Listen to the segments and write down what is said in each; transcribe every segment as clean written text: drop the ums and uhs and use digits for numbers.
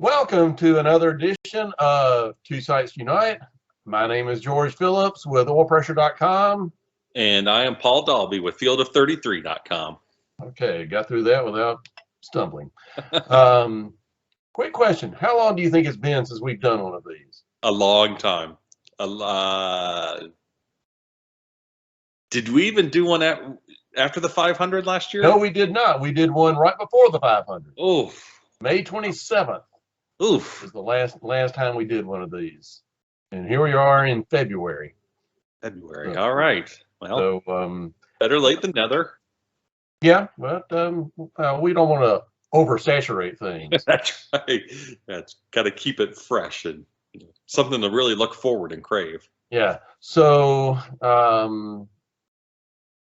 Welcome to another edition of Sites Unite. My name is George Phillips with oilpressure.com. And I am Paul Dalby with fieldof33.com. Okay, got through that without stumbling. Quick question. How long do you think it's been since we've done one of these? A long time. Did we even do one after the 500 last year? No, we did not. We did one right before the 500. Oof. May 27th Oof. was the last time we did one of these. And here we are in February. February. All right. Well, So, better late than never. yeah, but we don't want to oversaturate things. That's right. That's got to keep it fresh and something to really look forward and crave. Yeah. So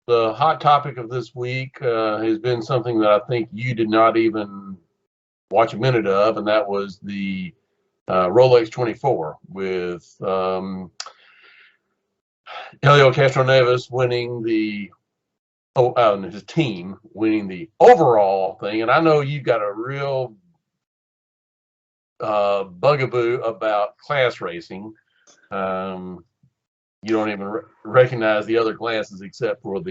the hot topic of this week has been something that I think you did not even watch a minute of, and that was the Rolex 24 with Helio Castroneves winning his team winning the overall thing. And I know you've got a real bugaboo about class racing. You don't even recognize the other classes except for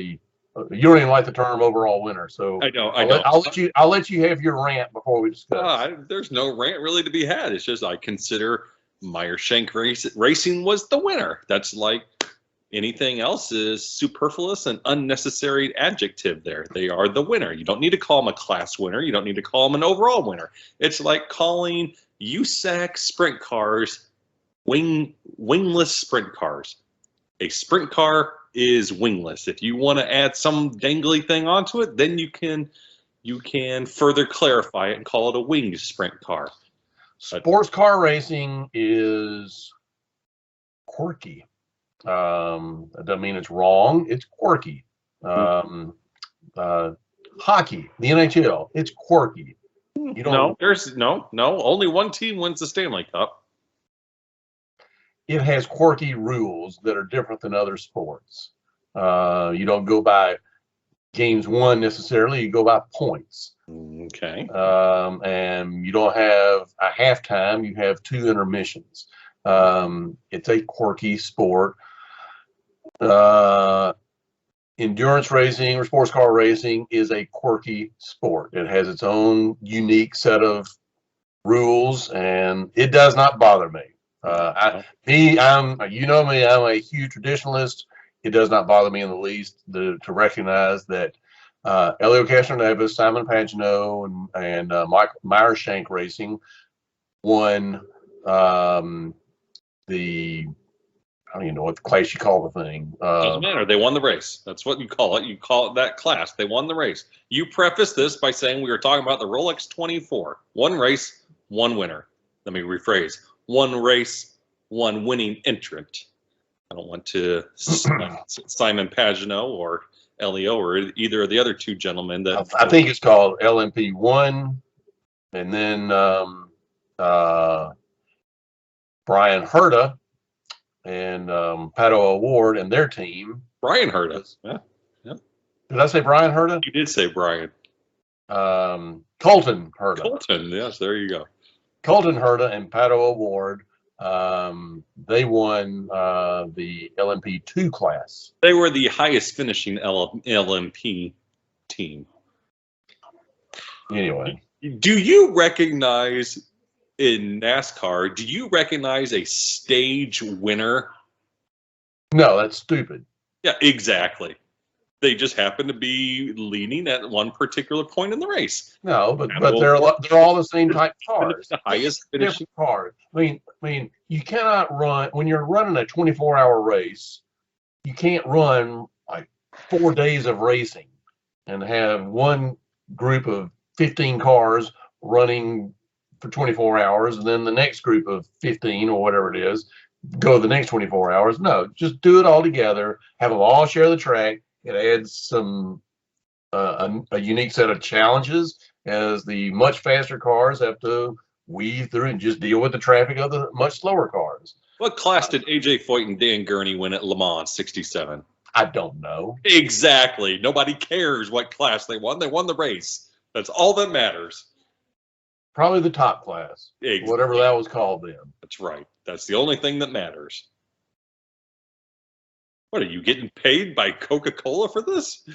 you don't even like the term overall winner. So I don't. I'll let you have your rant before we discuss. There's no rant really to be had. It's just I consider Meyer-Shank Racing was the winner. That's like anything else is superfluous and unnecessary adjective there. They are the winner. You don't need to call them a class winner. You don't need to call them an overall winner. It's like calling USAC sprint cars wingless sprint cars. A sprint car is wingless. If you want to add some dangly thing onto it, then you can further clarify it and call it a winged sprint car. Sports car racing is quirky. That doesn't mean it's wrong. It's quirky. Hockey, the NHL, it's quirky. You don't. There's no. Only one team wins the Stanley Cup. It has quirky rules that are different than other sports. You don't go by games won necessarily. You go by points. Okay. And you don't have a halftime. You have 2 intermissions. It's a quirky sport. Endurance racing or sports car racing is a quirky sport. It has its own unique set of rules, and it does not bother me. I'm a huge traditionalist. It does not bother me in the least to recognize that Helio Castroneves, Simon Pagenaud, and Michael Meyer-Shank Racing won I don't even know what class you call the thing. Doesn't matter. They won the race. That's what you call it. You call it that class. They won the race. You preface this by saying we were talking about the Rolex 24. One race, one winner. Let me rephrase. One race, one winning entrant. I don't want to Simon Pagenaud or Helio or either of the other 2 gentlemen. That I think it's called LMP1, and then Brian Herta and Pato O'Ward and their team. Brian Herta. Yeah. Did I say Brian Herta? You did say Brian. Colton Herta. Colton, yes, there you go. Colton Herta and Pato O'Ward, they won the LMP2 class. They were the highest finishing LMP team. Anyway. Do you recognize in NASCAR, do you recognize a stage winner? No, that's stupid. Yeah, exactly. They just happen to be leading at one particular point in the race. No, but they're all the same type cars. The highest finishing cars. I mean, you cannot run when you're running a 24-hour race. You can't run like 4 days of racing and have one group of 15 cars running for 24 hours, and then the next group of 15 or whatever it is go the next 24 hours. No, just do it all together. Have them all share the track. It adds some a unique set of challenges as the much faster cars have to weave through and just deal with the traffic of the much slower cars. What class did AJ Foyt and Dan Gurney win at Le Mans '67? I don't know. Exactly. Nobody cares what class they won. They won the race. That's all that matters. Probably the top class, whatever that was called then. That's right. That's the only thing that matters. What, are you getting paid by Coca-Cola for this?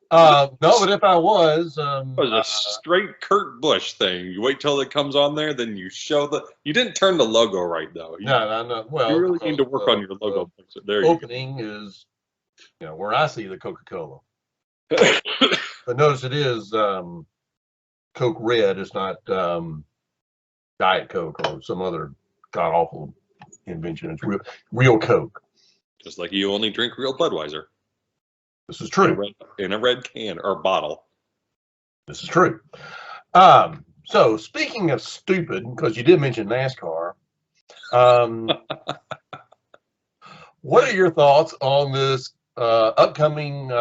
No, but if I was, It was a straight Kurt Busch thing. You wait till it comes on there, then you show the. You didn't turn the logo right though. No. Well, you really need to work on your logo. There you opening is, where I see the Coca-Cola. But notice it is Coke Red. It's not Diet Coke or some other god awful invention. It's real Coke. Just like you only drink real Budweiser. This is true. In a red can or bottle. This is true. So speaking of stupid, because you did mention NASCAR, what are your thoughts on this upcoming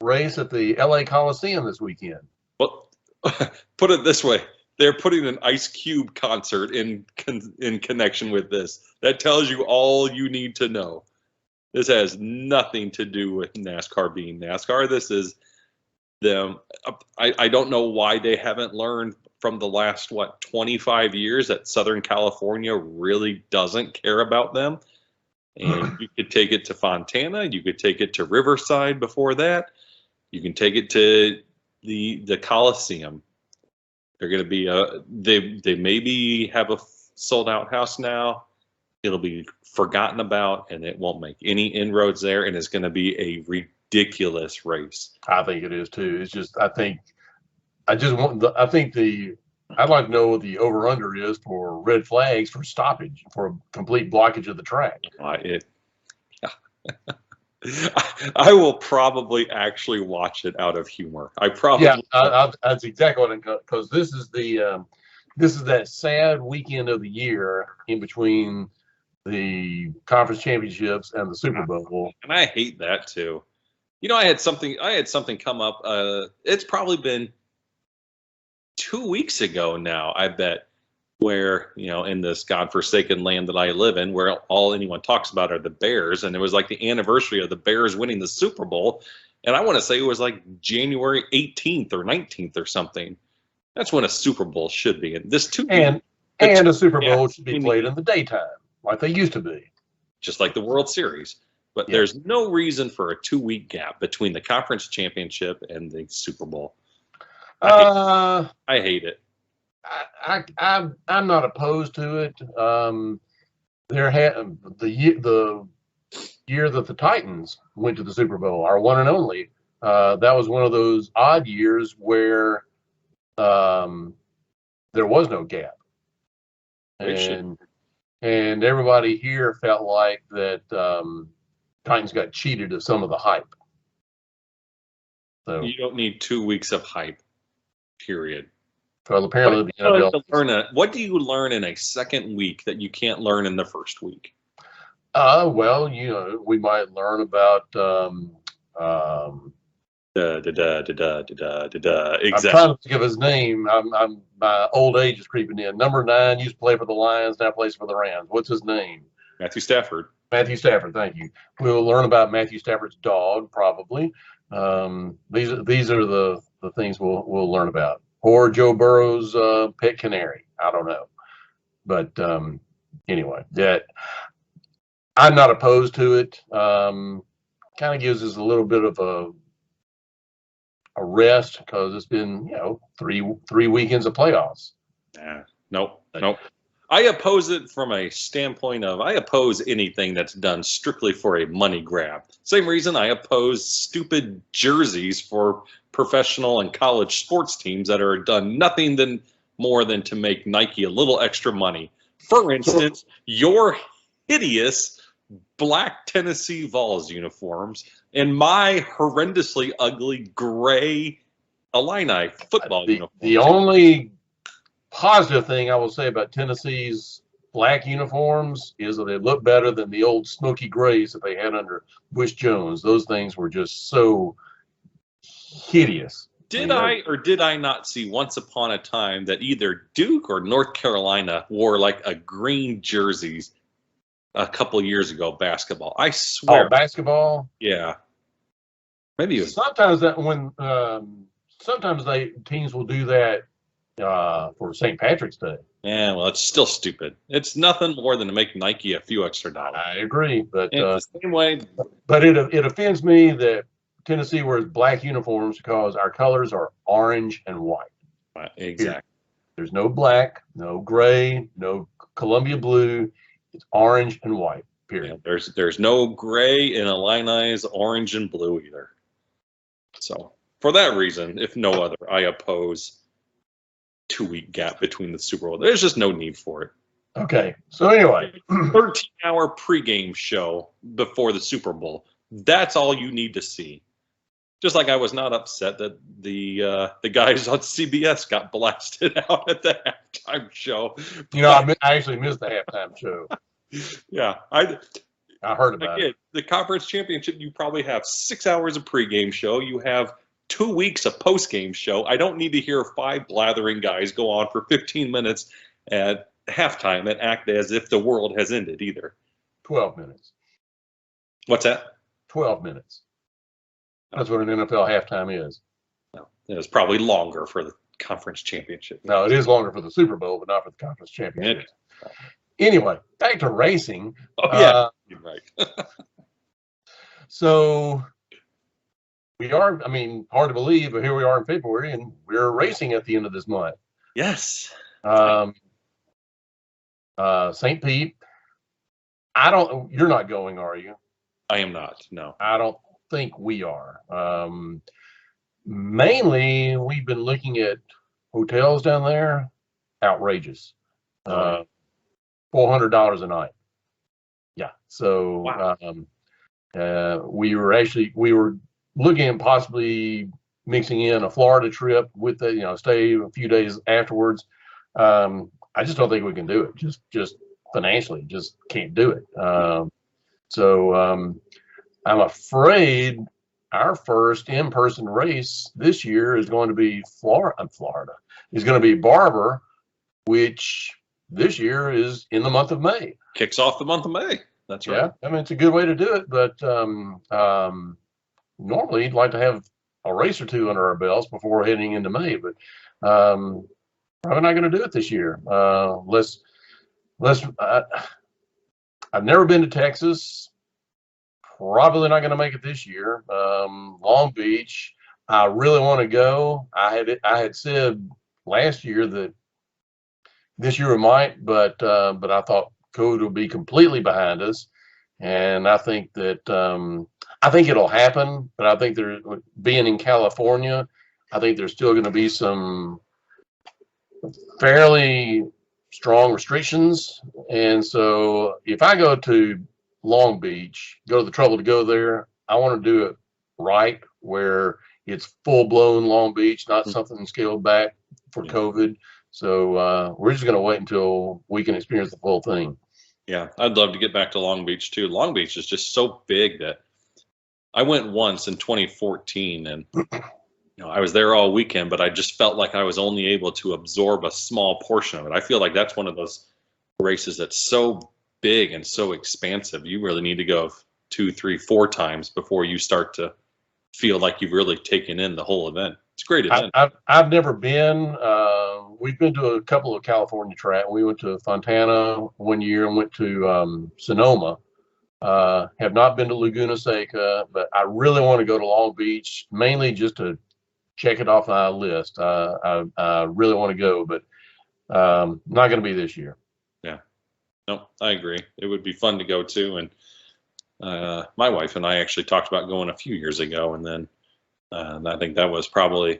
race at the LA Coliseum this weekend? Well, put it this way. They're putting an Ice Cube concert in connection with this. That tells you all you need to know. This has nothing to do with NASCAR being NASCAR. This is them. I don't know why they haven't learned from the last, 25 years that Southern California really doesn't care about them. And you could take it to Fontana. You could take it to Riverside before that. You can take it to the Coliseum. They're going to be they maybe have a sold out house now. It'll be forgotten about, and it won't make any inroads there, and it's going to be a ridiculous race. I think it is too. It's just I'd like to know what the over under is for red flags for stoppage, for a complete blockage of the track. I will probably actually watch it out of humor. That's exactly what because this is that sad weekend of the year in between the conference championships and the Super Bowl. And I hate that too. I had something come up. It's probably been 2 weeks ago now, I bet, where, in this godforsaken land that I live in, where all anyone talks about are the Bears. And it was like the anniversary of the Bears winning the Super Bowl. And I want to say it was like January 18th or 19th or something. That's when a Super Bowl should be. And a Super Bowl should be played in the daytime, like they used to be. Just like the World Series. But there's no reason for a 2-week gap between the conference championship and the Super Bowl. I hate it. I'm not opposed to it. The year that the Titans went to the Super Bowl, our one and only, that was one of those odd years where there was no gap, and everybody here felt like that Titans got cheated of some of the hype. So you don't need 2 weeks of hype, period. Well, apparently the NFL. What do you learn in a second week that you can't learn in the first week? Well, we might learn about Exactly. I'm trying to think of his name. My old age is creeping in. Number 9 used to play for the Lions, now plays for the Rams. What's his name? Matthew Stafford. Matthew Stafford. Thank you. We'll learn about Matthew Stafford's dog, probably. These are the things we'll learn about. Or Joe Burrow's pet canary. I don't know. But anyway, I'm not opposed to it. Kind of gives us a little bit of a rest because it's been, three weekends of playoffs. Nope. I oppose it from a standpoint of I oppose anything that's done strictly for a money grab. Same reason I oppose stupid jerseys for professional and college sports teams that are done nothing more than to make Nike a little extra money. For instance, your hideous black Tennessee Vols uniforms and my horrendously ugly gray Illini football uniforms. The only positive thing I will say about Tennessee's black uniforms is that they look better than the old smoky grays that they had under Bush Jones. Those things were just so hideous. Did I not see once upon a time that either Duke or North Carolina wore like a green jerseys a couple years ago, basketball? I swear. Oh, basketball? Yeah. Maybe it was. Sometimes that when sometimes teams will do that for St. Patrick's Day. Yeah, well, it's still stupid. It's nothing more than to make Nike a few extra dollars. I agree, but It's the same way. But it offends me that Tennessee wears black uniforms because our colors are orange and white. Exactly. There's no black, no gray, no Columbia blue. It's orange and white. Period. Yeah, there's no gray in Illini's orange and blue either. So for that reason, if no other, I oppose 2-week gap between the Super Bowl. There's just no need for it. Okay. So anyway, 13-hour pregame show before the Super Bowl. That's all you need to see. Just like I was not upset that the guys on CBS got blasted out at the halftime show. I actually missed the halftime show. Yeah, I heard about it. The conference championship, you probably have 6 hours of pregame show. You have 2 weeks of postgame show. I don't need to hear 5 blathering guys go on for 15 minutes at halftime and act as if the world has ended either. 12 minutes. What's that? 12 minutes. That's what an NFL halftime is. No, it was probably longer for the conference championship. No, it is longer for the Super Bowl, but not for the conference championship. Anyway, back to racing. Oh, yeah, you're right. So we are, hard to believe, but here we are in February, and we're racing at the end of this month. Yes. St. Pete. You're not going, are you? I am not, no. I don't think we are. Mainly, we've been looking at hotels down there. Outrageous. $400 a night. Yeah. So wow. we were looking at possibly mixing in a Florida trip with the, stay a few days afterwards. I just don't think we can do it. Just financially, just can't do it. So I'm afraid our first in-person race this year is going to be Florida. Is going to be Barber, which this year is in the month of May. Kicks off the month of May. That's right. Yeah, it's a good way to do it, but normally you'd like to have a race or two under our belts before heading into May, but probably not going to do it this year. I've never been to Texas. Probably not going to make it this year. Long Beach, I really want to go. I had said last year that this year we might, but I thought COVID will be completely behind us, and I think that I think it'll happen. But I think being in California, I think there's still going to be some fairly strong restrictions, and so if I go to Long Beach, go to the trouble to go there, I want to do it right, where it's full-blown Long Beach, not something scaled back for COVID. So we're just going to wait until we can experience the full thing. Yeah, I'd love to get back to Long Beach too. Long Beach is just so big that I went once in 2014, and I was there all weekend, but I just felt like I was only able to absorb a small portion of it. I feel like that's one of those races that's so big and so expansive. You really need to go 2, 3, 4 times before you start to feel like you've really taken in the whole event. It's a great event. I've never been. We've been to a couple of California tracks. We went to Fontana one year and went to Sonoma. Have not been to Laguna Seca, but I really want to go to Long Beach, mainly just to check it off my list. I really want to go, but not going to be this year. Yeah. No, I agree. It would be fun to go to, and my wife and I actually talked about going a few years ago, and then I think that was probably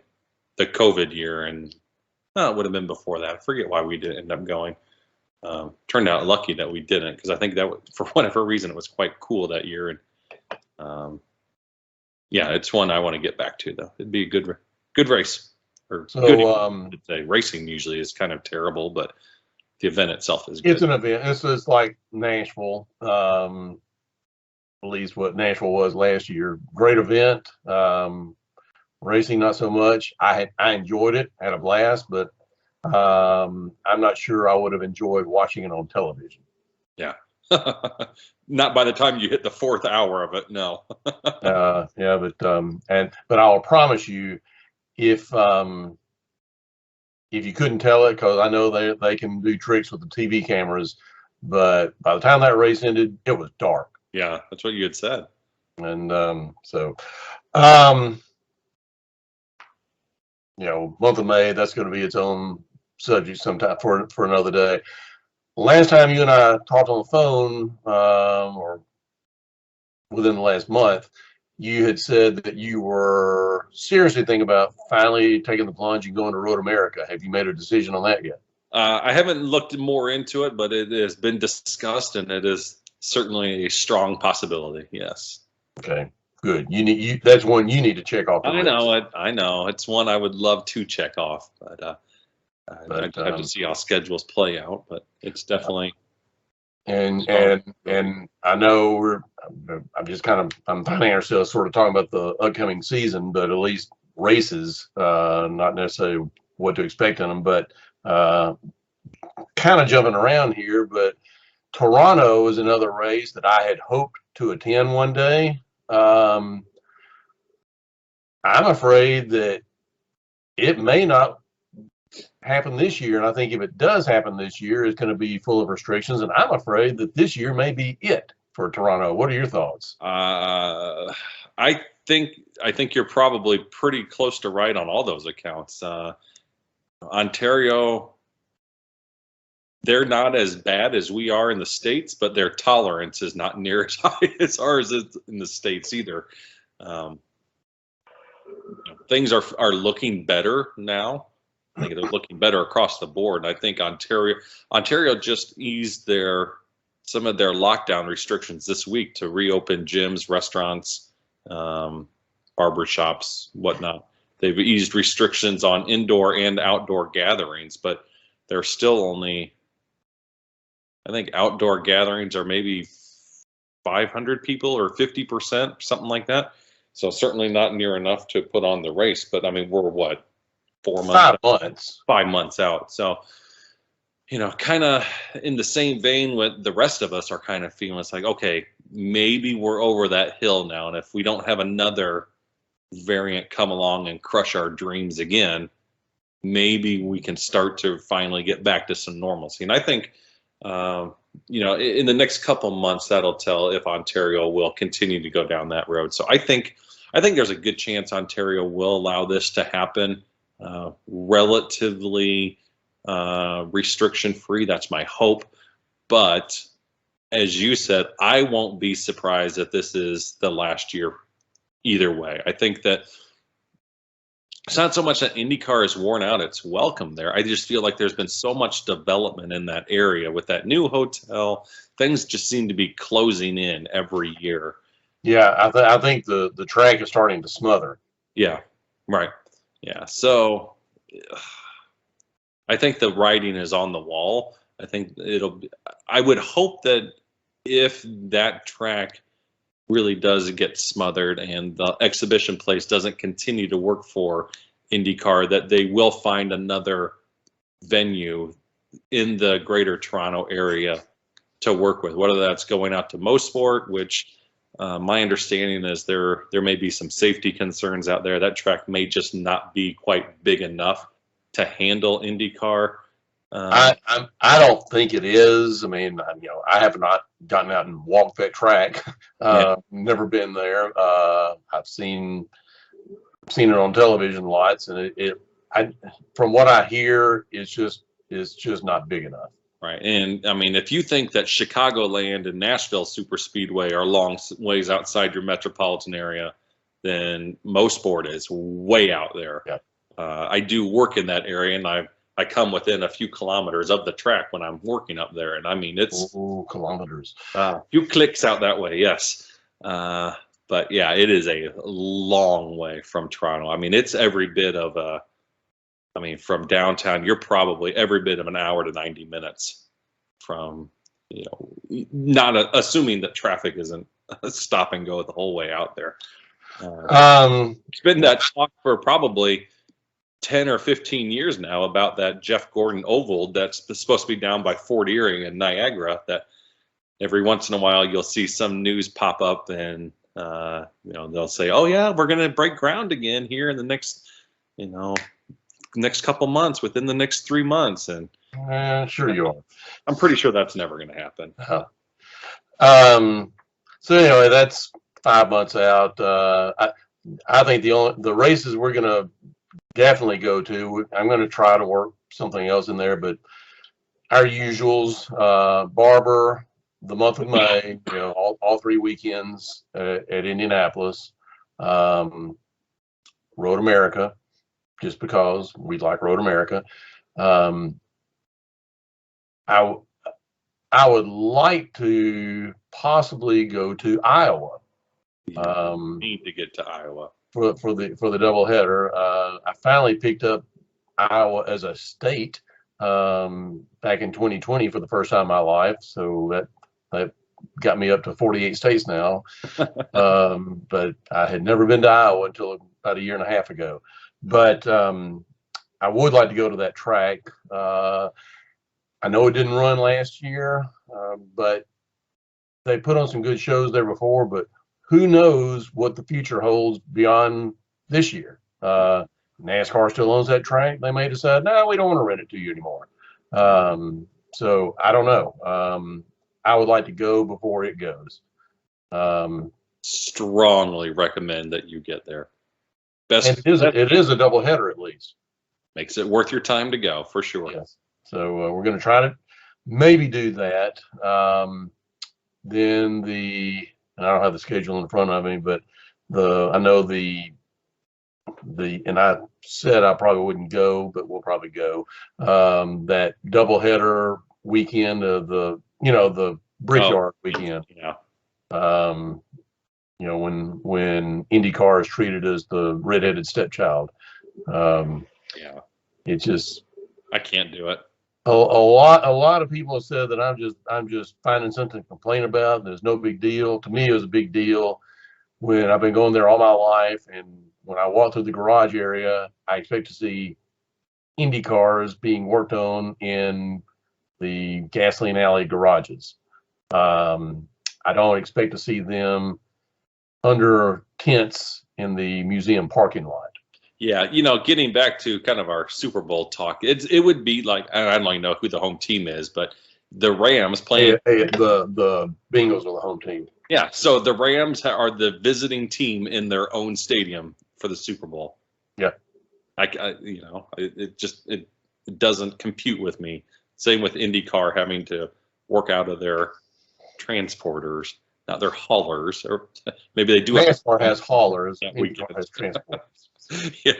the COVID year, and it would have been before that. I forget why we didn't end up going. Turned out lucky that we didn't, because I think that for whatever reason it was quite cool that year, and yeah, it's one I want to get back to though. It'd be a good race. Or so, good say. Racing usually is kind of terrible, but the event itself is good. It's an event. This is like Nashville, at least what Nashville was last year. Great event. Racing, not so much. I enjoyed it, had a blast, but I'm not sure I would have enjoyed watching it on television. Yeah. Not by the time you hit the 4th hour of it, no. Yeah, but I'll promise you, if you couldn't tell it, because I know they can do tricks with the TV cameras, but by the time that race ended, it was dark. Yeah, that's what you had said. And um, month of May, that's going to be its own subject sometime for another day. Last time you and I talked on the phone, or within the last month, you had said that you were seriously thinking about finally taking the plunge and going to Road America. Have you made a decision on that yet? I haven't looked more into it, but it has been discussed, and it is certainly a strong possibility. Yes. Okay, good. That's one you need to check off the I list. know it. I know it's one I would love to check off, but I have to see how schedules play out. But it's definitely. And I know I'm finding ourselves sort of talking about the upcoming season, but at least races, not necessarily what to expect in them, but kind of jumping around here. But Toronto is another race that I had hoped to attend one day. I'm afraid that it may not happen this year, and I think if it does happen this year, it's going to be full of restrictions, and I'm afraid that this year may be it for Toronto. What are your thoughts? I think you're probably pretty close to right on all those accounts. Ontario, they're not as bad as we are in the States, but their tolerance is not near as high as ours is in the States either. Things are looking better now. I think they're looking better across the board. And I think Ontario just eased some of their lockdown restrictions this week to reopen gyms, restaurants, barber shops, whatnot. They've eased restrictions on indoor and outdoor gatherings, but they're still only, I think outdoor gatherings are maybe 500 people or 50%, something like that. So certainly not near enough to put on the race. But I mean, we're what, 4 months? 5 months. 5 months out. So, kind of in the same vein with the rest of us are kind of feeling it's like, okay, maybe we're over that hill now. And if we don't have another variant come along and crush our dreams again, maybe we can start to finally get back to some normalcy. And I think, in the next couple months, that'll tell if Ontario will continue to go down that road. So I think there's a good chance Ontario will allow this to happen relatively restriction free. That's my hope. But as you said, I won't be surprised that this is the last year either way. I think that it's not so much that IndyCar is worn out, it's welcome there. I just feel like there's been so much development in that area with that new hotel. Things just seem to be closing in every year. Yeah, I think the track is starting to smother. Yeah, right. Yeah, so I think the writing is on the wall. I think I would hope that if that track really does get smothered and the exhibition place doesn't continue to work for IndyCar, that they will find another venue in the greater Toronto area to work with, whether that's going out to Mosport, which my understanding is there may be some safety concerns out there. That track may just not be quite big enough to handle IndyCar. I don't think it is. I mean, I have not gotten out and walked that track. Never been there. I've seen it on television lots, and from what I hear, it's just not big enough. Right, and I mean, if you think that Chicagoland and Nashville Superspeedway are long ways outside your metropolitan area, then Mosport is way out there. Yeah. I do work in that area, and I come within a few kilometers of the track when I'm working up there, and I mean it's kilometers, a few clicks out that way. Yes, but yeah, it is a long way from Toronto. I mean, it's every bit of from downtown, you're probably every bit of an hour to 90 minutes from, not assuming that traffic isn't stop and go the whole way out there. It's been that talk for probably 10 or 15 years now about that Jeff Gordon Oval that's supposed to be down by Fort Erie and Niagara, that every once in a while you'll see some news pop up and, they'll say, oh yeah, we're going to break ground again here in the next next couple months, within the next 3 months, and Sure you are. I'm pretty sure that's never going to happen. So anyway, that's 5 months out. I think the races we're gonna definitely go to. I'm gonna try to work something else in there, but our usuals, Barber, the month of May, all 3 weekends at Indianapolis, Road America, just because we like Road America. I would like to possibly go to Iowa. Need to get to Iowa for the doubleheader. I finally picked up Iowa as a state back in 2020 for the first time in my life. So that got me up to 48 states now. But I had never been to Iowa until about a year and a half ago. But I would like to go to that track. I know it didn't run last year, but they put on some good shows there before. But who knows what the future holds beyond this year? NASCAR still owns that track. They may decide, no, we don't want to rent it to you anymore. So I don't know. I would like to go before it goes. Strongly recommend that you get there. And it is a doubleheader at least. Makes it worth your time to go for sure. Yes. So we're going to try to maybe do that. Then and I don't have the schedule in front of me, but I know and I said I probably wouldn't go, but we'll probably go. That doubleheader weekend of the Brickyard weekend. Yeah. When IndyCar is treated as the redheaded stepchild. Yeah. It's just I can't do it. A lot of people have said that I'm just finding something to complain about. There's no big deal. To me, it was a big deal when I've been going there all my life, and when I walk through the garage area, I expect to see Indy cars being worked on in the gasoline alley garages. I don't expect to see them under tents in the museum parking lot. Yeah, getting back to kind of our Super Bowl talk, it would be like, I don't even know who the home team is, but the Rams playing. The Bengals are the home team. Yeah, so the Rams are the visiting team in their own stadium for the Super Bowl. Yeah, it doesn't compute with me. Same with IndyCar having to work out of their transporters, not their haulers, or maybe they do. NASCAR has haulers. IndyCar has transporters. Yeah,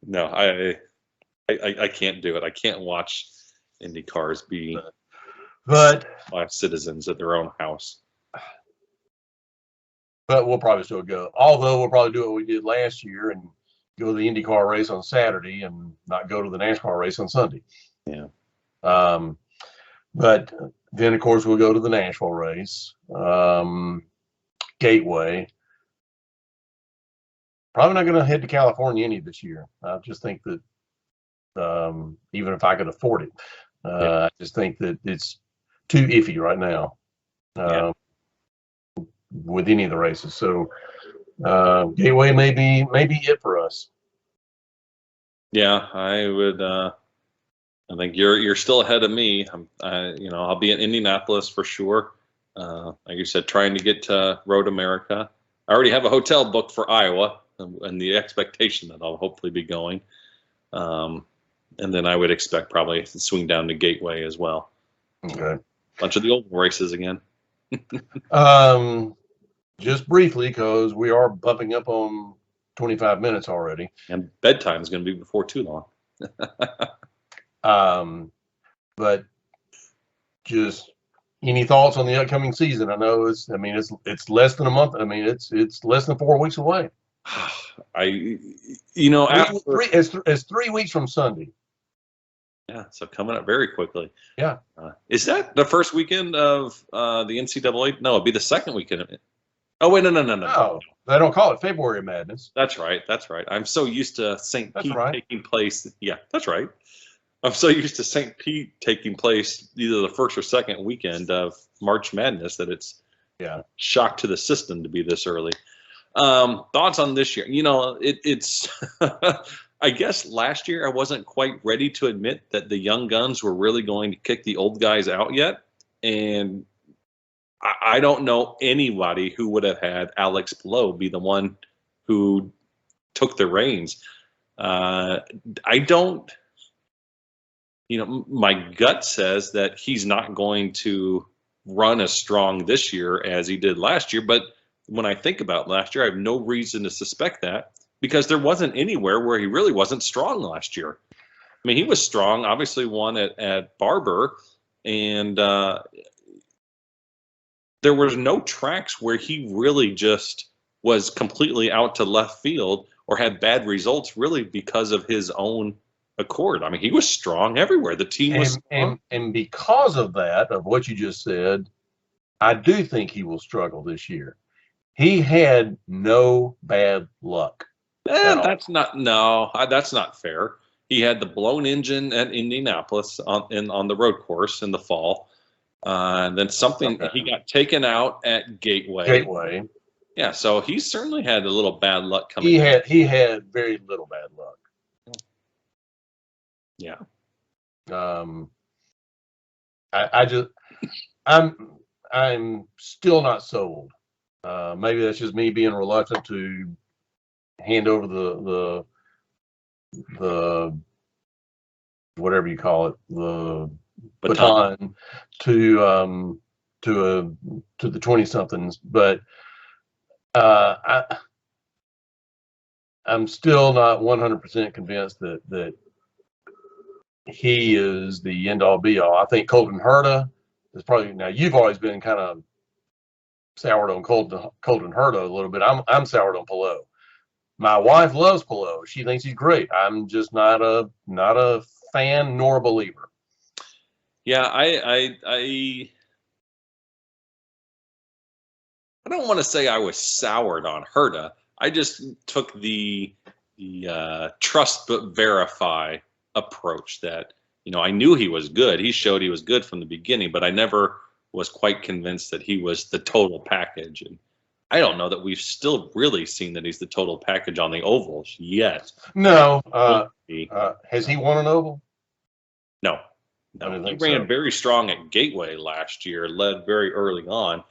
no, I can't do it. I can't watch Indy cars be but citizens at their own house. But we'll probably still go. Although we'll probably do what we did last year and go to the IndyCar race on Saturday and not go to the NASCAR race on Sunday. Yeah. But then of course we'll go to the Nashville race, Gateway. Probably not going to head to California any this year. I just think that even if I could afford it, I just think that it's too iffy right now with any of the races. So Gateway may be it for us. Yeah, I would. I think you're still ahead of me. I'll be in Indianapolis for sure. Like you said, trying to get to Road America. I already have a hotel booked for Iowa, and the expectation that I'll hopefully be going. And then I would expect probably to swing down to Gateway as well. Okay. Bunch of the old races again. Just briefly, because we are bumping up on 25 minutes already. And bedtime is going to be before too long. But just any thoughts on the upcoming season? I know it's less than a month. I mean, it's less than 4 weeks away. It's 3 weeks from Sunday. Yeah, so coming up very quickly. Yeah. Is that the first weekend of the NCAA? No, it'd be the second weekend. Oh, wait, no. No, they don't call it February Madness. That's right. I'm so used to St. Pete taking place. Yeah, that's right. I'm so used to St. Pete taking place either the first or second weekend of March Madness that it's shock to the system to be this early. Thoughts on this year? It's I guess last year I wasn't quite ready to admit that the young guns were really going to kick the old guys out yet. And I don't know anybody who would have had Alex Blow be the one who took the reins. I don't, my gut says that he's not going to run as strong this year as he did last year. But when I think about last year, I have no reason to suspect that because there wasn't anywhere where he really wasn't strong last year. I mean, he was strong, obviously won at Barber, and there was no tracks where he really just was completely out to left field or had bad results really because of his own accord. I mean, he was strong everywhere. The team was strong. And because of that, of what you just said, I do think he will struggle this year. He had no bad luck. That's not fair. He had the blown engine at Indianapolis on the road course in the fall. And then he got taken out at Gateway. Yeah, so he certainly had a little bad luck coming. He had very little bad luck. Yeah. I'm still not sold. Maybe that's just me being reluctant to hand over the whatever you call it, the baton to the 20-somethings. But I'm still not 100% convinced that he is the end all be all. I think Colton Herta is probably, now you've always been kind of soured on Colton Herta a little bit. I'm soured on Palou. My wife loves Palou. She thinks he's great. I'm just not a fan nor a believer. Yeah, I don't want to say I was soured on Herta. I just took the trust but verify approach that, I knew he was good. He showed he was good from the beginning, but I never was quite convinced that he was the total package. And I don't know that we've still really seen that he's the total package on the ovals yet. No. Has he won an oval? No. He ran very strong at Gateway last year, led very early on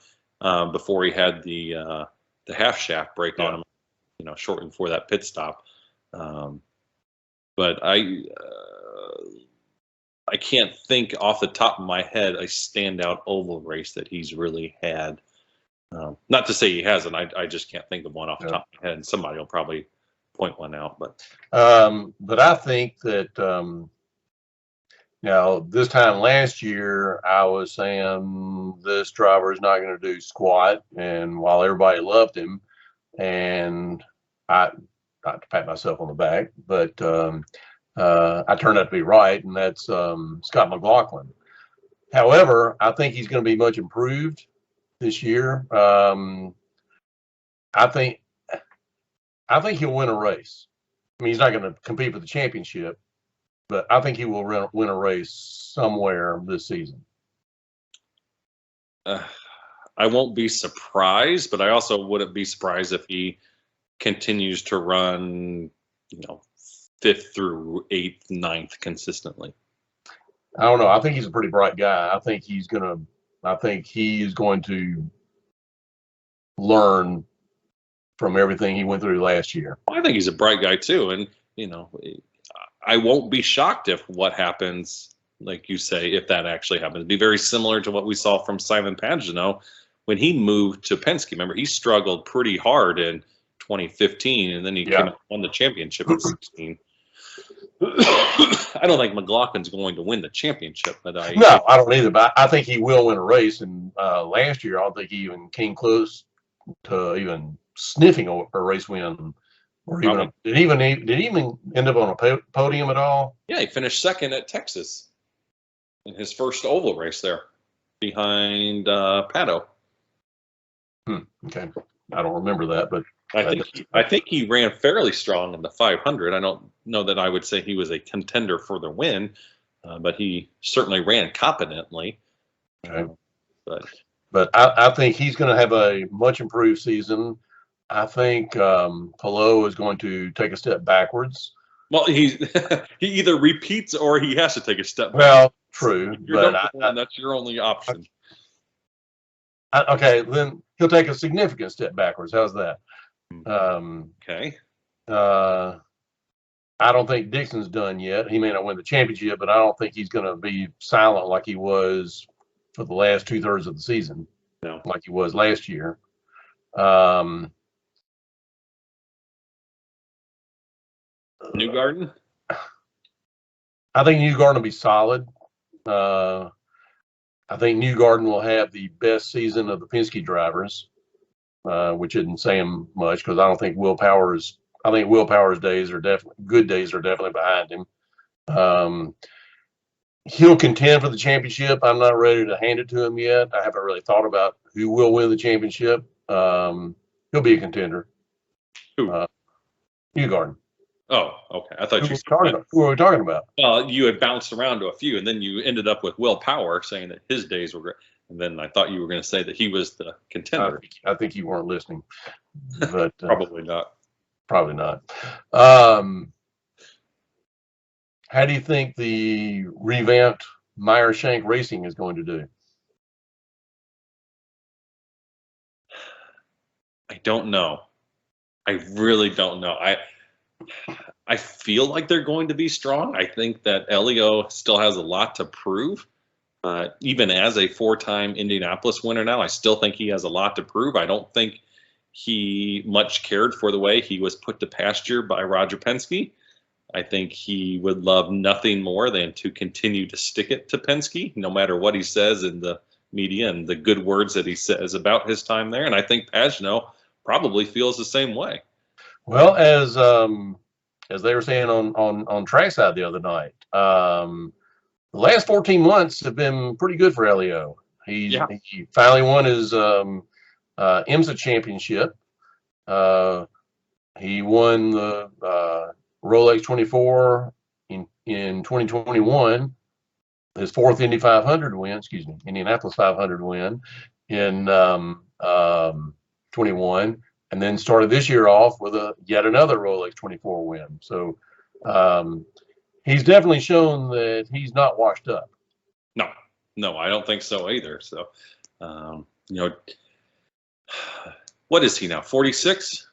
before he had the half shaft break on him, shortly before that pit stop. But I can't think off the top of my head a standout oval race that he's really had. Not to say he hasn't. I just can't think of one off the top of my head. And somebody will probably point one out. But I think that now this time last year I was saying this driver is not going to do squat, and while everybody loved him, and I not to pat myself on the back, but I turned out to be right, and that's Scott McLaughlin. However, I think he's going to be much improved this year. I think he'll win a race. I mean, he's not going to compete for the championship, but I think he will win a race somewhere this season. I won't be surprised, but I also wouldn't be surprised if he continues to run, 5th through 8th, 9th consistently. I don't know. I think he's a pretty bright guy. I think he is going to learn from everything he went through last year. I think he's a bright guy too, and I won't be shocked if what happens, like you say, if that actually happens. It'd be very similar to what we saw from Simon Pagenaud when he moved to Penske. Remember, he struggled pretty hard in 2015, and then he came out and won the championship in 16. I don't think McLaughlin's going to win the championship, but I don't either. But I think he will win a race. And last year, I don't think he even came close to even sniffing a race win, or even did he even end up on a podium at all? Yeah, he finished second at Texas in his first oval race there, behind Pato. Okay, I don't remember that, but I think he ran fairly strong in the 500. I don't know that I would say he was a contender for the win, but he certainly ran competently. Okay. But I think he's going to have a much improved season. I think Palou is going to take a step backwards. Well, he he either repeats or he has to take a step back. Well, true, If you're but number one, that's your only option. okay, then he'll take a significant step backwards. How's that? Okay. I don't think Dixon's done yet. He may not win the championship, but I don't think he's going to be silent like he was for the last 2/3 of the season, No. like he was last year. Um, Newgarden? I think Newgarden will be solid. I think Newgarden will have the best season of the Penske drivers, which isn't saying much because I don't think Will Power's. I think Will Power's days are definitely good. Days are definitely behind him. He'll contend for the championship. I'm not ready to hand it to him yet. I haven't really thought about who will win the championship. He'll be a contender. Who? Newgarden. Oh, okay. I thought you said who are we talking about? Well, you had bounced around to a few, and then you ended up with Will Power saying that his days were great. And then I thought you were going to say that he was the contender. I think you weren't listening, but Probably not. Probably not. How do you think the revamped Meyer Shank Racing is going to do? I don't know. I really don't know. I feel like they're going to be strong. I think that Elio still has a lot to prove. Even as a 4-time Indianapolis winner now, I still think he has a lot to prove. I don't think he much cared for the way he was put to pasture by Roger Penske. I think he would love nothing more than to continue to stick it to Penske, no matter what he says in the media and the good words that he says about his time there. And I think Pagenaud probably feels the same way. Well, as they were saying on trackside the other night, the last 14 months have been pretty good for Elio. He finally won his IMSA championship. He won the Rolex 24 in 2021. His fourth Indianapolis 500 win in 21, and then started this year off with yet another Rolex 24 win. So he's definitely shown that he's not washed up. No, I don't think so either. So, what is he now? 46?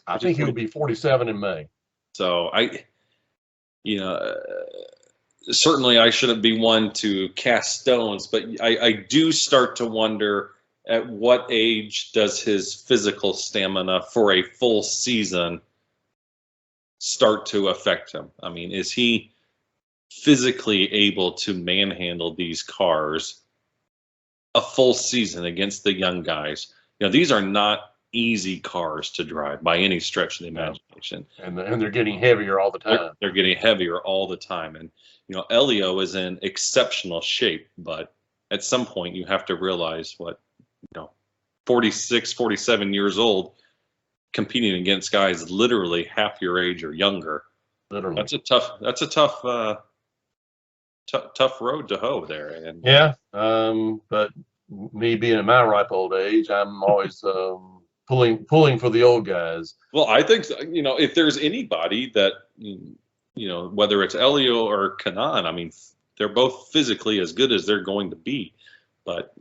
I think he'll be 47 in May. So certainly I shouldn't be one to cast stones, but I do start to wonder at what age does his physical stamina for a full season start to affect him? I mean, is he physically able to manhandle these cars a full season against the young guys? These are not easy cars to drive by any stretch of the imagination. And they're getting heavier all the time. They're getting heavier all the time. And, Elio is in exceptional shape, but at some point you have to realize 46, 47 years old, competing against guys literally half your age or younger. Literally. That's a tough road to hoe there. And yeah. But me being in my ripe old age, I'm always pulling for the old guys. Well, I think if there's anybody that whether it's Elio or Kanaan, I mean, they're both physically as good as they're going to be, but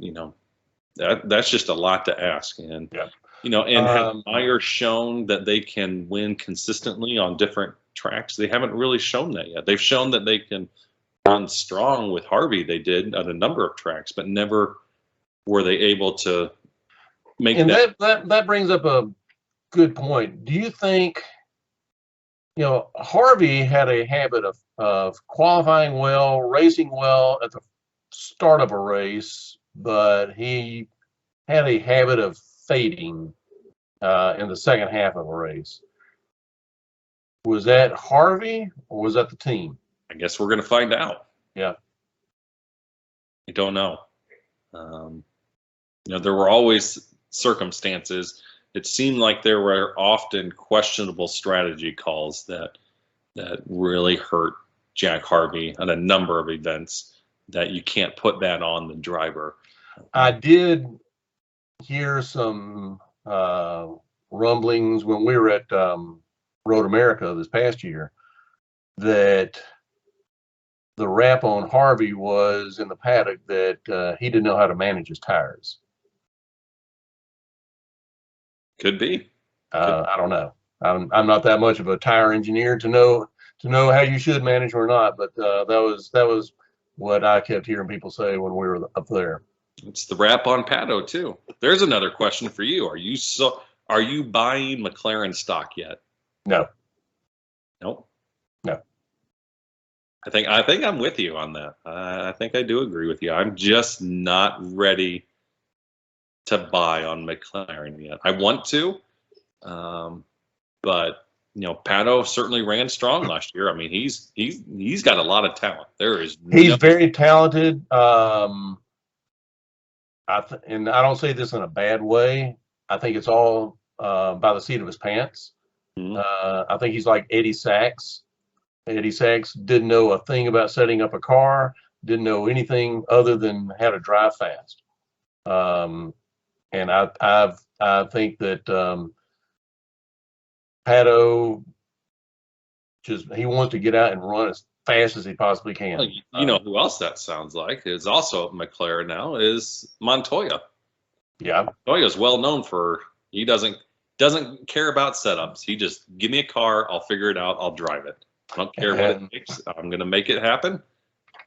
that's just a lot to ask. And have Meyer shown that they can win consistently on different tracks? They haven't really shown that yet. They've shown that they can run strong with Harvey. They did on a number of tracks, but never were they able to make that brings up a good point. Do you think Harvey had a habit of qualifying well, racing well at the start of a race, but he had a habit of fading in the second half of a race? Was that Harvey or was that the team? I guess we're going to find out. Yeah. I don't know. There were always circumstances. It seemed like there were often questionable strategy calls that really hurt Jack Harvey on a number of events that you can't put that on the driver. I did hear some rumblings when we were at Road America this past year that the rap on Harvey was in the paddock that he didn't know how to manage his tires. Could be. I don't know. I'm not that much of a tire engineer to know how you should manage or not, but that was what I kept hearing people say when we were up there. It's the rap on Pato too. There's another question for you. Are you buying McLaren stock yet? No. Nope. No. I think I'm with you on that. I think I do agree with you. I'm just not ready to buy on McLaren yet. I want to, but Pato certainly ran strong last year. I mean, he's got a lot of talent. He's very talented. And I don't say this in a bad way. I think it's all by the seat of his pants. Mm-hmm. I think he's like Eddie Sachs. Eddie Sachs didn't know a thing about setting up a car, didn't know anything other than how to drive fast. And I think that Pato he wants to get out and run as fast as he possibly can. Well, you know who else that sounds like is also at McLaren now is Montoya. Yeah, Montoya's well known for he doesn't care about setups. He just give me a car, I'll figure it out, I'll drive it. I don't care what it takes. I'm going to make it happen.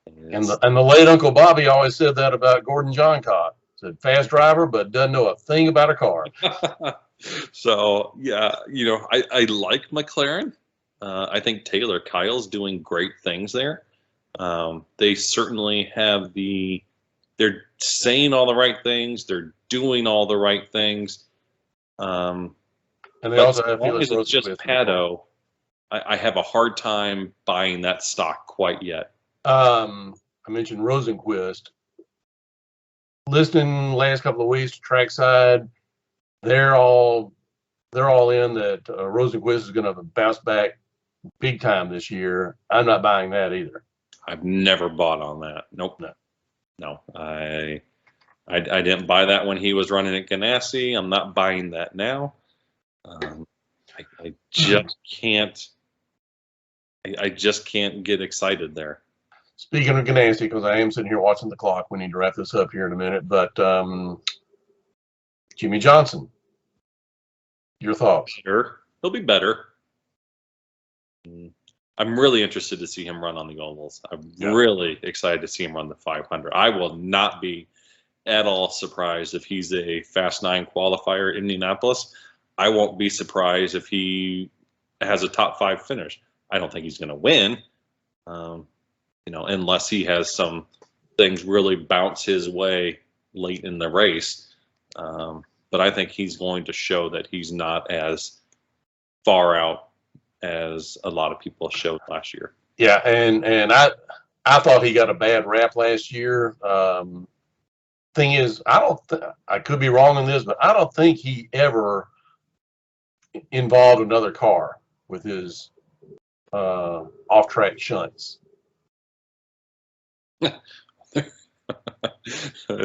And the late Uncle Bobby always said that about Gordon Johncock. Said fast driver, but doesn't know a thing about a car. So yeah, I like McLaren. I think Taylor Kyle's doing great things there. They certainly have they're saying all the right things. They're doing all the right things. And they also have as long as it's just Pato, I have a hard time buying that stock quite yet. I mentioned Rosenquist. Listening last couple of weeks to Trackside, they're all in that Rosenquist is going to bounce back big time this year. I'm not buying that either. I've never bought on that. Nope. No. I didn't buy that when he was running at Ganassi. I'm not buying that now. I just can't. I just can't get excited there. Speaking of Ganassi, because I am sitting here watching the clock, we need to wrap this up here in a minute. But Jimmy Johnson, your thoughts? Sure, he'll be better. I'm really interested to see him run on the ovals. I'm really excited to see him run the 500. I will not be at all surprised if he's a Fast 9 qualifier in Indianapolis. I won't be surprised if he has a top 5 finish. I don't think he's going to win, unless he has some things really bounce his way late in the race. But I think he's going to show that he's not as far out as a lot of people showed last year. Yeah, and I thought he got a bad rap last year. Thing is, I could be wrong on this, but I don't think he ever involved another car with his off-track shunts. I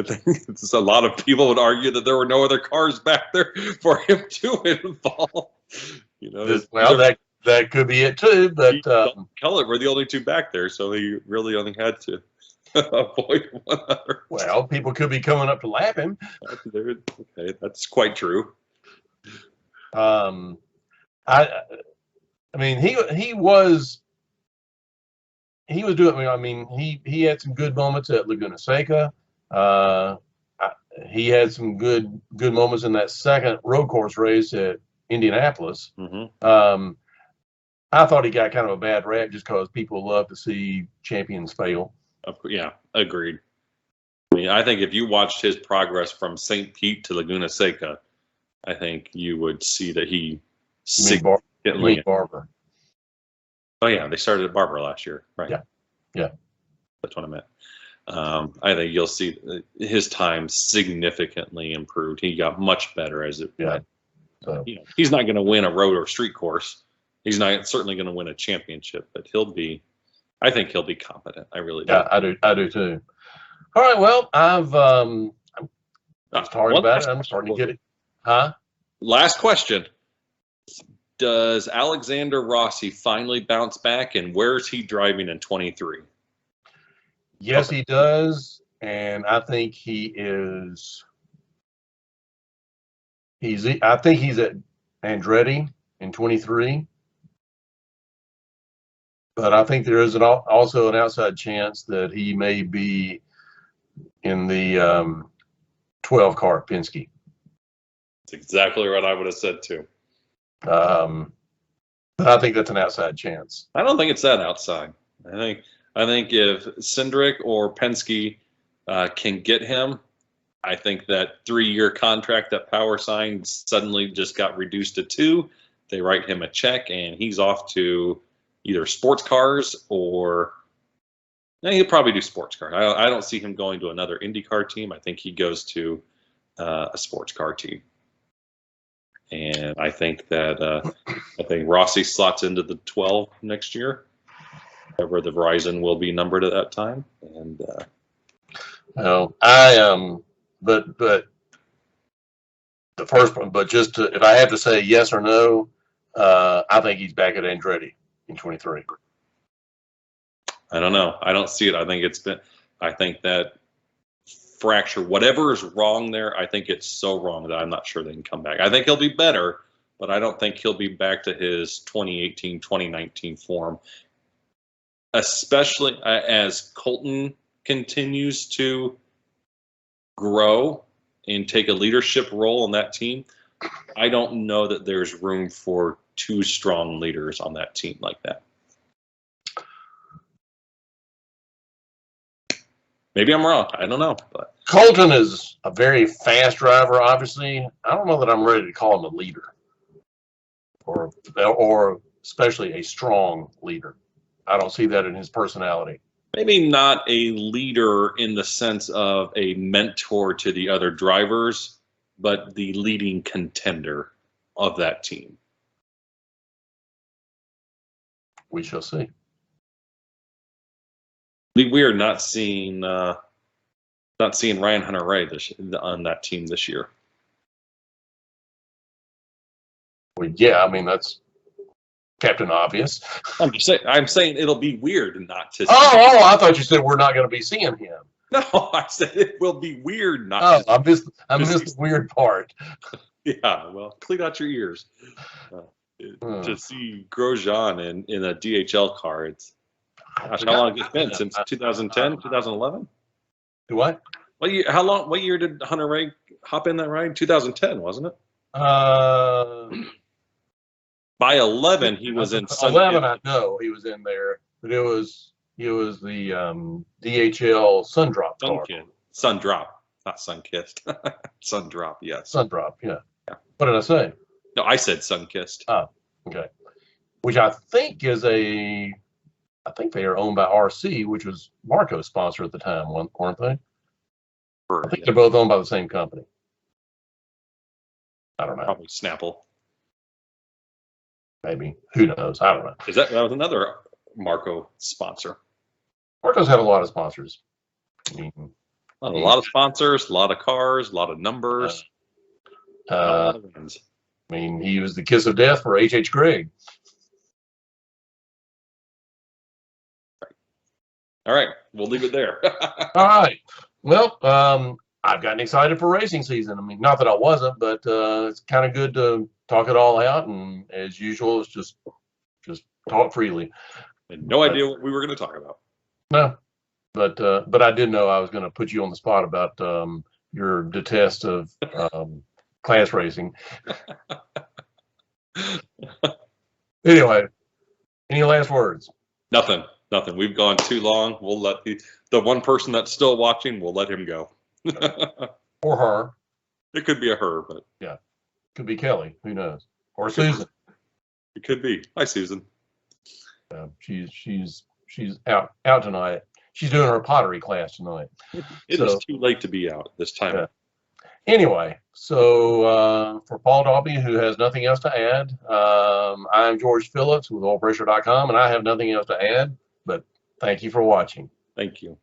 think it's a lot of people would argue that there were no other cars back there for him to involve. That could be it too, but Kellett were the only two back there, so he really only had to avoid one other. Well, people could be coming up to lap him. Okay, that's quite true. I mean, he was doing. I mean, he had some good moments at Laguna Seca. He had some good moments in that second road course race at Indianapolis. Mm-hmm. I thought he got kind of a bad rap just because people love to see champions fail. Yeah, agreed. I mean, I think if you watched his progress from St. Pete to Laguna Seca, I think you would see that he significantly. Barber. Oh yeah, they started at Barber last year, right? Yeah. That's what I meant. I think you'll see his time significantly improved. He got much better as it went. So. He's not going to win a road or street course. He's not certainly going to win a championship, but I think he'll be competent. I really do. Yeah, I do too. All right, well, I'm talking about it. I'm starting to get it. Huh? Last question. Does Alexander Rossi finally bounce back, and where's he driving in 23? Yes, he does, and I think he is. I think he's at Andretti in 23, but I think there is also an outside chance that he may be in the 12 car at Penske. That's exactly what I would have said too. But I think that's an outside chance. I don't think it's that outside. I think if Cindric or Penske can get him, I think that 3-year contract that Power signed suddenly just got reduced to 2. They write him a check, and he's off to either sports cars or he'll probably do sports car. I don't see him going to another IndyCar team. I think he goes to a sports car team. And I think that Rossi slots into the 12 next year, wherever the Verizon will be numbered at that time. And but the first one, but just if I have to say yes or no, I think he's back at Andretti in 23. I don't know. I don't see it. I think that fracture, whatever is wrong there, I think it's so wrong that I'm not sure they can come back. I think he'll be better, but I don't think he'll be back to his 2018, 2019 form, especially as Colton continues to grow and take a leadership role on that team. I don't know that there's room for 2 strong leaders on that team like that. Maybe I'm wrong. I don't know. But Colton is a very fast driver, obviously. I don't know that I'm ready to call him a leader or especially a strong leader. I don't see that in his personality. maybe not a leader in the sense of a mentor to the other drivers, but the leading contender of that team. We shall see. We are not seeing Ryan Hunter-Reay on that team this year. Well, yeah, I mean that's Captain Obvious. I'm saying it'll be weird not to. Oh, I thought you said we're not going to be seeing him. No, I said it will be weird not. I missed the weird part. Yeah, well, clean out your ears. To see Grosjean in a DHL car, it's gosh, how long has it been? Since 2010, 2011? Do what? What year did Hunter-Reay hop in that ride? 2010, wasn't it? By 11, he was in Sun 11, I know he was in there, but he was the DHL Sundrop car. Sundrop, not Sunkissed. Sundrop, yes. Sundrop, yeah. What did I say? No, I said Sunkissed. Oh, okay. Which I think they are owned by RC, which was Marco's sponsor at the time, weren't they? I think they're both owned by the same company. I don't know. Probably Snapple. Maybe. Who knows? I don't know. That was another Marco sponsor. Marco's had a lot of sponsors. I mean, a lot of sponsors, a lot of cars, a lot of numbers. A lot of wins. I mean, he was the kiss of death for H.H. Gregg. All right, we'll leave it there. All right. Well, I've gotten excited for racing season. I mean, not that I wasn't, but it's kind of good to talk it all out. And as usual, it's just talk freely. And no idea what we were going to talk about. No, but I did know I was going to put you on the spot about your detest of class racing. Anyway, any last words? Nothing. We've gone too long. We'll let the one person that's still watching, we'll let him go. Or her. It could be a her, but yeah, could be Kelly. Who knows? Or Susan. It could be. Hi, Susan. She's out tonight. She's doing her pottery class tonight. It is too late to be out this time. Yeah. Anyway, so for Paul Dalby, who has nothing else to add, I'm George Phillips with oilpressure.com, and I have nothing else to add, but thank you for watching. Thank you.